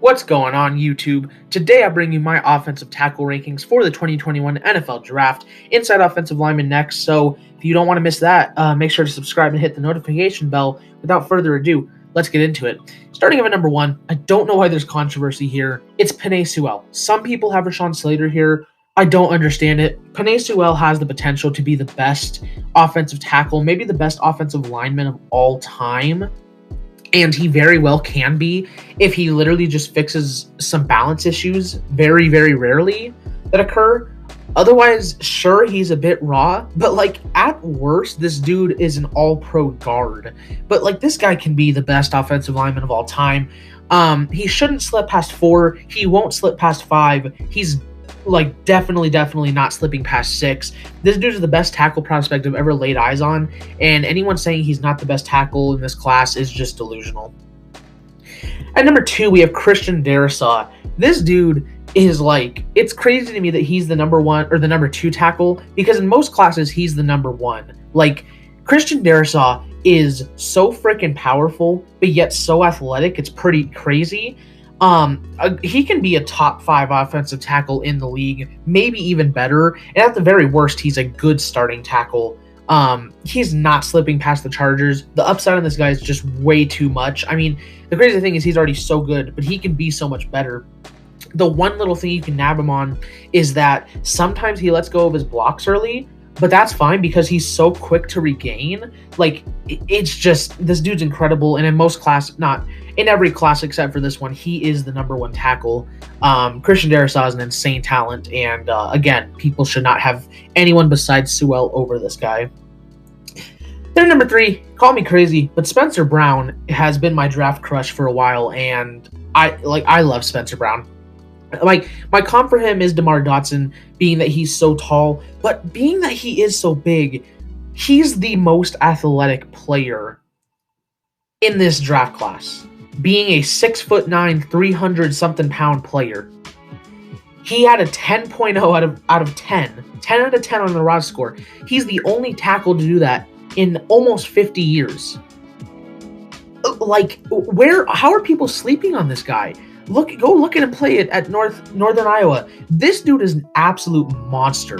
What's going on, YouTube? Today I bring you my offensive tackle rankings for the 2021 NFL Draft. Inside offensive lineman next, so if you don't want to miss that, make sure to subscribe and hit the notification bell. Without further ado, let's get into it. Starting at number 1, I don't know why there's controversy here. It's Sewell. Some people have Rashawn Slater here. I don't understand it. Sewell has the potential to be the best offensive tackle, maybe the best offensive lineman of all time. And he very well can be if he literally just fixes some balance issues very, very rarely that occur. Otherwise, sure, he's a bit raw, but at worst, this dude is an all-pro guard. But this guy can be the best offensive lineman of all time. He shouldn't slip past 4. He won't slip past 5. He's definitely not slipping past 6. This dude is the best tackle prospect I've ever laid eyes on, and anyone saying he's not the best tackle in this class is just delusional. At number 2, we have Christian Darrisaw. This dude is it's crazy to me that he's the number 1 or the number 2 tackle, because in most classes he's the number 1. Christian Darrisaw is so freaking powerful, but yet so athletic, it's pretty crazy. He can be a top 5 offensive tackle in the league, maybe even better. And at the very worst, he's a good starting tackle. He's not slipping past the Chargers. The upside on this guy is just way too much. I mean, the crazy thing is he's already so good, but he can be so much better. The one little thing you can nab him on is that sometimes he lets go of his blocks early, but that's fine because he's so quick to regain. It's just, this dude's incredible. And in most class, not in every class except for this one, he is the number 1 tackle. Christian Darrisaw is an insane talent. And again, people should not have anyone besides Sewell over this guy. Then number 3, call me crazy, but Spencer Brown has been my draft crush for a while. And I love Spencer Brown. My comp for him is DeMar Dotson, being that he's so tall, but being that he is so big, he's the most athletic player in this draft class. Being a 6'9", 300-something pound player. He had a 10.0 out of 10. 10 out of 10 on the raw score. He's the only tackle to do that in almost 50 years. How are people sleeping on this guy? Go look at him play it at Northern Iowa. This dude is an absolute monster.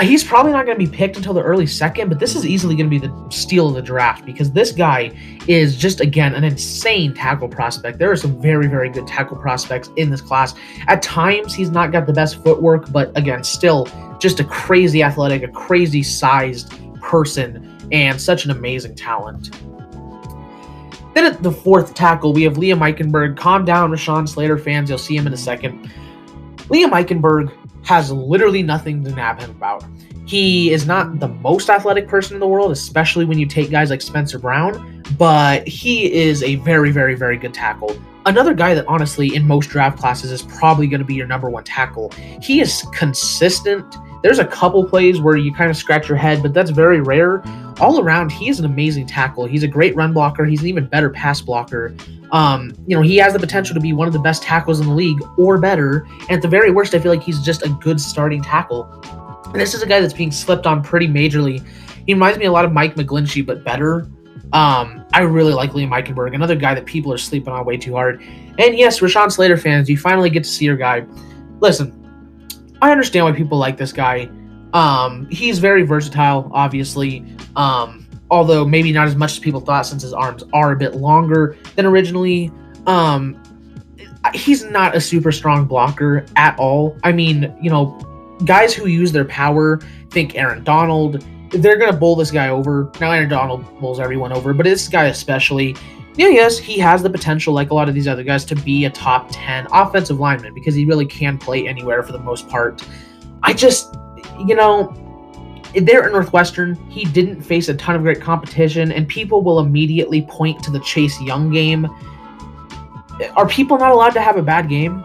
He's probably not going to be picked until the early 2nd, but this is easily going to be the steal of the draft because this guy is just, again, an insane tackle prospect. There are some very, very good tackle prospects in this class. At times, he's not got the best footwork, but again, still just a crazy athletic, a crazy sized person, and such an amazing talent. Then at the 4th tackle, we have Liam Eichenberg. Calm down, Rashawn Slater fans. You'll see him in a second. Liam Eichenberg has literally nothing to nab him about. He is not the most athletic person in the world, especially when you take guys like Spencer Brown, but he is a very, very, very good tackle. Another guy that honestly in most draft classes is probably going to be your number 1 tackle. He is consistent. There's a couple plays where you kind of scratch your head, but that's very rare. All around, he is an amazing tackle. He's a great run blocker. He's an even better pass blocker. He has the potential to be one of the best tackles in the league or better. And at the very worst, I feel like he's just a good starting tackle. And this is a guy that's being slept on pretty majorly. He reminds me a lot of Mike McGlinchey, but better. I really like Liam Eichenberg, another guy that people are sleeping on way too hard. And yes, Rashawn Slater fans, you finally get to see your guy. Listen, I understand why people like this guy. He's very versatile, obviously. Although maybe not as much as people thought, since his arms are a bit longer than originally. He's not a super strong blocker at all. I mean, guys who use their power, think Aaron Donald, they're going to bowl this guy over. Now, Aaron Donald bowls everyone over, but this guy especially, yes, he has the potential, like a lot of these other guys, to be a top 10 offensive lineman because he really can play anywhere for the most part. I just, there at Northwestern, he didn't face a ton of great competition, and people will immediately point to the Chase Young game. Are people not allowed to have a bad game?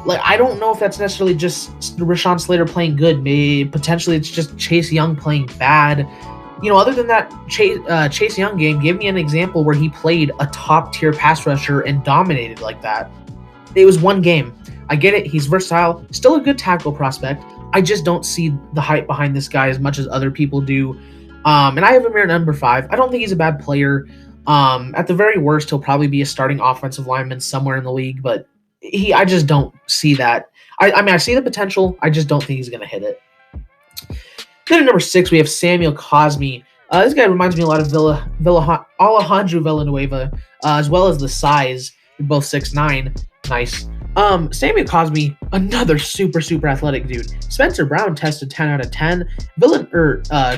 I don't know if that's necessarily just Rashawn Slater playing good. Maybe potentially it's just Chase Young playing bad. Other than that Chase Young game, give me an example where he played a top-tier pass rusher and dominated like that. It was one game. I get it. He's versatile. Still a good tackle prospect. I just don't see the hype behind this guy as much as other people do. And I have him here at number 5. I don't think he's a bad player. At the very worst, he'll probably be a starting offensive lineman somewhere in the league, but I just don't see that. I mean, I see the potential. I just don't think he's going to hit it. Then at number 6, we have Samuel Cosme. This guy reminds me a lot of Alejandro Villanueva, as well as the size. They're both 6'9". Nice. Samuel Cosme, another super athletic dude. Spencer Brown tested 10 out of 10.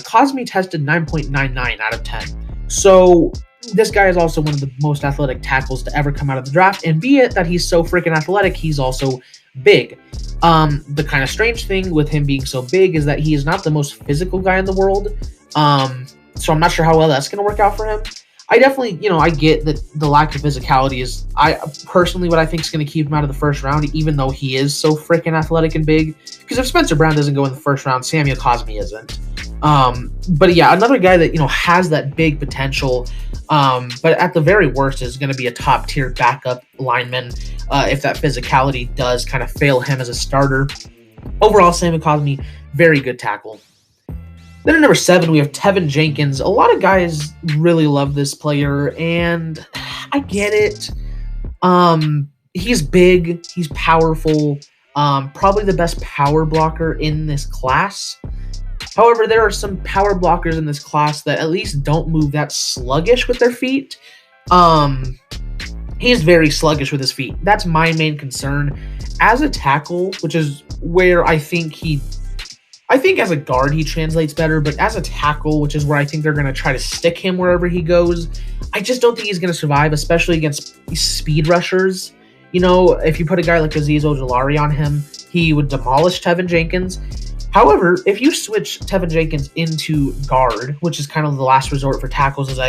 Cosme tested 9.99 out of 10. So this guy is also one of the most athletic tackles to ever come out of the draft. And be it that he's so freaking athletic, he's also big. The kind of strange thing with him being so big is that he is not the most physical guy in the world. So I'm not sure how well that's going to work out for him. I definitely, I get that the lack of physicality is, personally, what I think is going to keep him out of the first round, even though he is so freaking athletic and big. Because if Spencer Brown doesn't go in the first round, Samuel Cosme isn't. But yeah, another guy that, has that big potential, but at the very worst is going to be a top tier backup lineman if that physicality does kind of fail him as a starter. Overall, Samuel Cosme, very good tackle. Then at number 7, we have Tevin Jenkins. A lot of guys really love this player, and I get it. He's big, he's powerful, probably the best power blocker in this class. However, there are some power blockers in this class that at least don't move that sluggish with their feet. He is very sluggish with his feet. That's my main concern. As a tackle, which is where I think as a guard he translates better, but as a tackle, which is where I think they're going to try to stick him wherever he goes, I just don't think he's going to survive, especially against speed rushers. If you put a guy like Azeez Ojulari on him, he would demolish Tevin Jenkins. However, if you switch Tevin Jenkins into guard, which is kind of the last resort for tackles,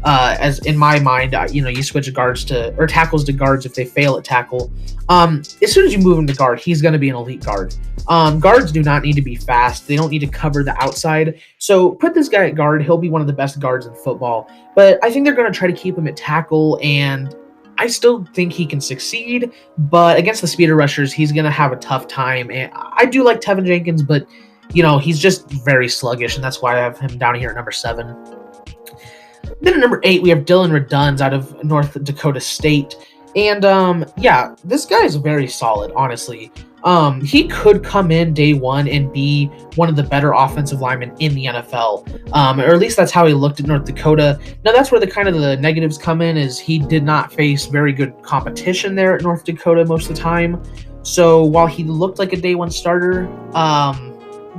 as in my mind, you switch tackles to guards if they fail at tackle. As soon as you move him to guard, he's going to be an elite guard. Guards do not need to be fast. They don't need to cover the outside. So put this guy at guard. He'll be one of the best guards in football. But I think they're going to try to keep him at tackle, and I still think he can succeed. But against the speeder rushers, he's going to have a tough time. And I do like Tevin Jenkins, but, he's just very sluggish, and that's why I have him down here at number 7. Then at number 8, we have Dylan Reduns out of North Dakota State. And, this guy is very solid, honestly. He could come in day one and be one of the better offensive linemen in the NFL. Or at least that's how he looked at North Dakota. Now, that's where the negatives come in, is he did not face very good competition there at North Dakota most of the time. So while he looked like a day one starter,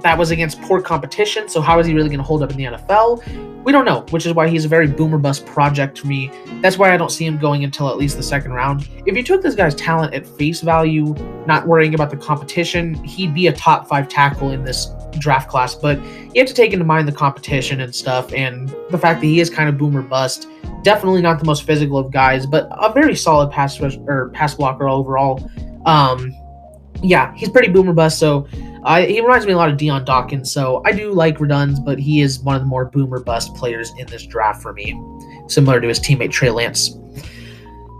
that was against poor competition. So how is he really going to hold up in the NFL? We don't know, which is why he's a very boomer bust project for me. That's why I don't see him going until at least the second round. If you took this guy's talent at face value, not worrying about the competition, he'd be a top 5 tackle in this draft class. But you have to take into mind the competition and stuff, and the fact that he is kind of boomer bust. Definitely not the most physical of guys, but a very solid pass blocker overall. He's pretty boomer bust, so he reminds me a lot of Deion Dawkins, so I do like Reduns, but he is one of the more boomer bust players in this draft for me, similar to his teammate Trey Lance.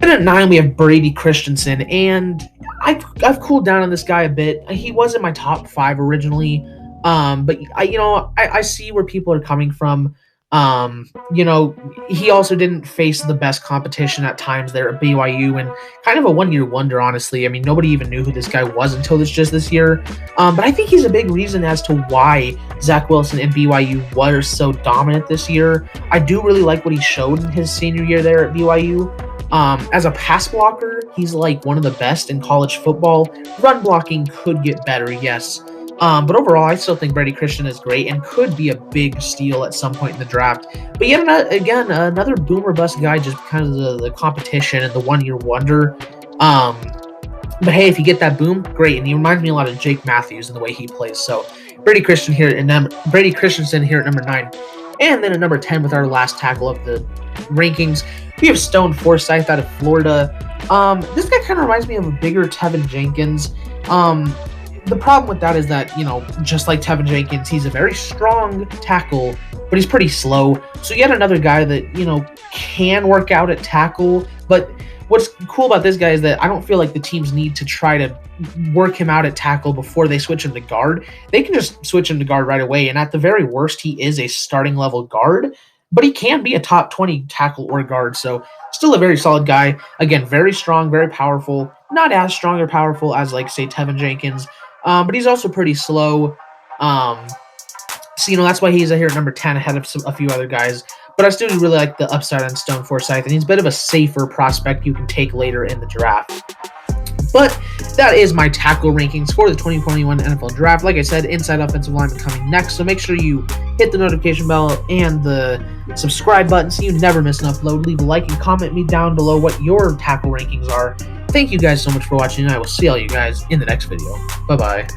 And at 9, we have Brady Christensen, and I've cooled down on this guy a bit. He was in my top 5 originally, but I see where people are coming from. He also didn't face the best competition at times there at BYU, and kind of a one-year wonder, honestly. I mean, nobody even knew who this guy was until this year. But I think he's a big reason as to why Zach Wilson and BYU were so dominant this year. I do really like what he showed in his senior year there at BYU. As a pass blocker, he's like one of the best in college football. Run blocking could get better, yes. But overall, I still think Brady Christian is great and could be a big steal at some point in the draft. But yet another boomer bust guy just because of the competition and the one-year wonder. But hey, if you get that boom, great. And he reminds me a lot of Jake Matthews in the way he plays. So Brady Christensen here at number 9. And then at number 10 with our last tackle of the rankings, we have Stone Forsythe out of Florida. This guy kind of reminds me of a bigger Tevin Jenkins. The problem with that is that, just like Tevin Jenkins, he's a very strong tackle, but he's pretty slow. So yet another guy that, can work out at tackle. But what's cool about this guy is that I don't feel like the teams need to try to work him out at tackle before they switch him to guard. They can just switch him to guard right away. And at the very worst, he is a starting level guard. but he can be a top 20 tackle or guard. So still a very solid guy. Again, very strong, very powerful. Not as strong or powerful as, like, say, Tevin Jenkins, but he's also pretty slow. So, that's why he's here at number 10 ahead of a few other guys. But I still really like the upside on Stone Forsythe, and he's a bit of a safer prospect you can take later in the draft. But that is my tackle rankings for the 2021 NFL Draft. Like I said, inside offensive lineman coming next, so make sure you hit the notification bell and the subscribe button so you never miss an upload. Leave a like and comment me down below what your tackle rankings are. Thank you guys so much for watching, and I will see all you guys in the next video. Bye-bye.